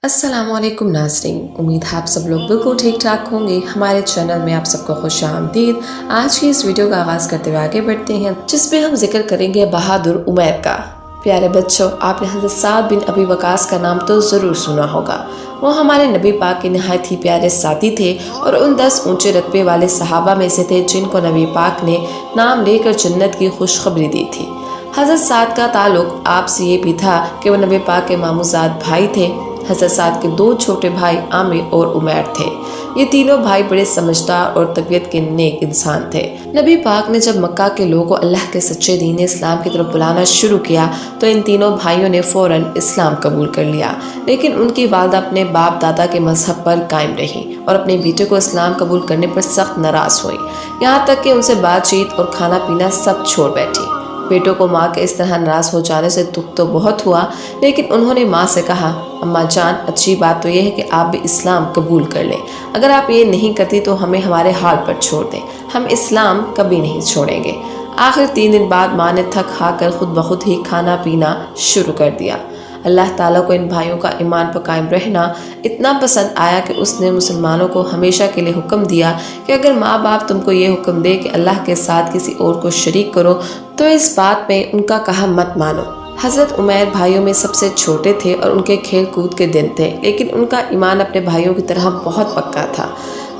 अस्सलाम वालेकुम नाज़रीन, उम्मीद है आप सब लोग बिल्कुल ठीक ठाक होंगे। हमारे चैनल में आप सबको खुश आमदीद। आज की इस वीडियो का आगाज़ करते हुए आगे बढ़ते हैं, जिसमें हम जिक्र करेंगे बहादुर उमैर का। प्यारे बच्चों, आपने हज़रत साद बिन अबी वकास का नाम तो ज़रूर सुना होगा। वो हमारे नबी पाक के नहायत ही प्यारे साथी थे और उन 10 ऊंचे रतबे वाले सहाबा में से थे जिनको नबी पाक ने नाम लेकर जन्नत की खुशखबरी दी थी। हज़रत साद का ताल्लुक आपसे ये भी था कि वो नबी पाक के मामूजाद भाई थे। हज़रत साद के 2 छोटे भाई आमिर और उमैर थे। ये तीनों भाई बड़े समझदार और तबीयत के नेक इंसान थे। नबी पाक ने जब मक्का के लोगों को अल्लाह के सच्चे दीन इस्लाम की तरफ बुलाना शुरू किया तो इन तीनों भाइयों ने फौरन इस्लाम कबूल कर लिया, लेकिन उनकी वालदा अपने बाप दादा के मजहब पर कायम रही और अपने बेटे को इस्लाम कबूल करने पर सख्त नाराज हुई। यहाँ तक कि उनसे बातचीत और खाना पीना सब छोड़ बैठी। बेटों को माँ के इस तरह नाराज हो जाने से दुख तो बहुत हुआ, लेकिन उन्होंने माँ से कहा, अम्मा जान, अच्छी बात तो यह है कि आप भी इस्लाम कबूल कर लें। अगर आप ये नहीं करती तो हमें हमारे हाल पर छोड़ दें, हम इस्लाम कभी नहीं छोड़ेंगे। आखिर 3 दिन बाद माँ ने थक हार कर खुद ब खुद ही खाना पीना शुरू कर दिया। अल्लाह ताला को इन भाइयों का ईमान पर कायम रहना इतना पसंद आया कि उसने मुसलमानों को हमेशा के लिए हुक्म दिया कि अगर माँ बाप तुमको ये हुक्म दे कि अल्लाह के साथ किसी और को शरीक करो तो इस बात में उनका कहा मत मानो। हज़रत उमैर भाइयों में सबसे छोटे थे और उनके खेल कूद के दिन थे, लेकिन उनका ईमान अपने भाइयों की तरह बहुत पक्का था।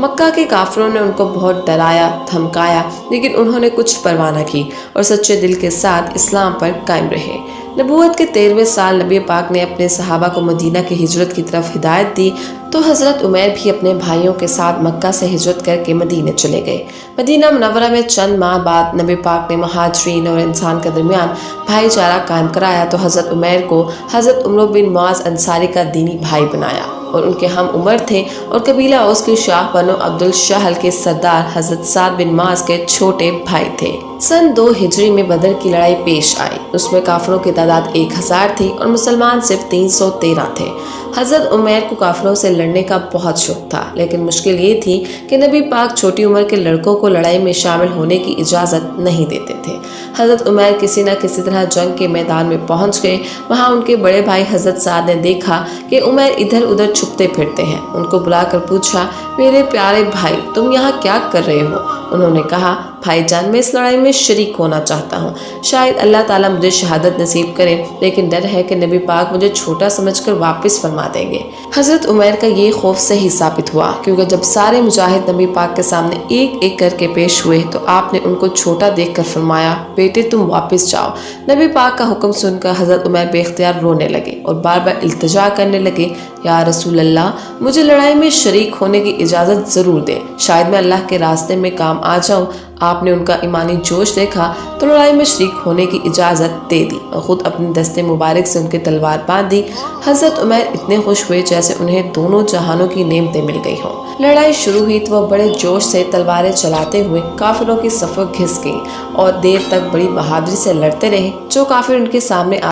मक्का के काफिरों ने उनको बहुत डराया धमकाया, लेकिन उन्होंने कुछ परवाह न की और सच्चे दिल के साथ इस्लाम पर कायम रहे। नबूवत के 13वें साल नबी पाक ने अपने सहाबा को मदीना की हिजरत की तरफ हिदायत दी तो हज़रत उमैर भी अपने भाइयों के साथ मक्का से हिजरत करके मदीने चले गए। मदीना मुनव्वरा में चंद माह बाद नबी पाक ने मुहाजिरीन और इंसान के दरमियान भाईचारा कायम कराया तो हज़रत उमैर को हज़रत उमर बिन मुआज़ अंसारी का दीनी भाई बनाया और उनके हम उमर थे और कबीला औस के शाह बनो अब्दुल शाहल के सरदार हज़रत साद बिन मुआज़ के छोटे भाई थे। सन 2 हिजरी में बदर की लड़ाई पेश आई। उसमें काफिरों की तादाद 1000 थी और मुसलमान सिर्फ 313 थे। हज़रत उमैर को काफिरों से लड़ने का बहुत शौक था, लेकिन मुश्किल ये थी कि नबी पाक छोटी उम्र के लड़कों को लड़ाई में शामिल होने की इजाज़त नहीं देते थे। हज़रत उमैर किसी न किसी तरह जंग के मैदान में पहुंच गए। वहां उनके बड़े भाई हज़रत साद ने देखा कि उमैर इधर उधर छुपते फिरते हैं। उनको बुलाकर पूछा, मेरे प्यारे भाई, तुम यहाँ क्या कर रहे हो? उन्होंने कहा, भाईजान, मैं इस लड़ाई में शरीक होना चाहता हूँ। शायद अल्लाह ताला मुझे शहादत नसीब करे, लेकिन डर है कि नबी पाक मुझे छोटा समझकर वापस फरमा देंगे। हज़रत उमैर का ये खौफ सही साबित हुआ, क्योंकि जब सारे मुजाहिद नबी पाक के सामने एक एक करके पेश हुए तो आपने उनको छोटा देखकर फरमाया, बेटे तुम वापस जाओ। नबी पाक का हुक्म सुनकर हज़रत उमैर बेख्तियार रोने लगे और बार बार इल्तिजा करने लगे, या रसूल अल्लाह, मुझे लड़ाई में शरीक होने की इजाज़त ज़रूर दें, शायद मैं अल्लाह के रास्ते में काम आ जाऊँ। आपने उनका ईमानी जोश देखा तो लड़ाई में शरीक होने की इजाज़त दे दी और ख़ुद अपने दस्ते मुबारक से उनकी तलवार बांध दी। हज़रत उमैर इतने खुश हुए जैसे उन्हें दोनों जहानों की नेमतें मिल गई हों। लड़ाई शुरू हुई तो वह बड़े जोश से तलवारें चलाते हुए काफिरों की सफ़ों घिस गईं और देर तक बड़ी बहादुरी से लड़ते रहे। जो काफिर उनके सामने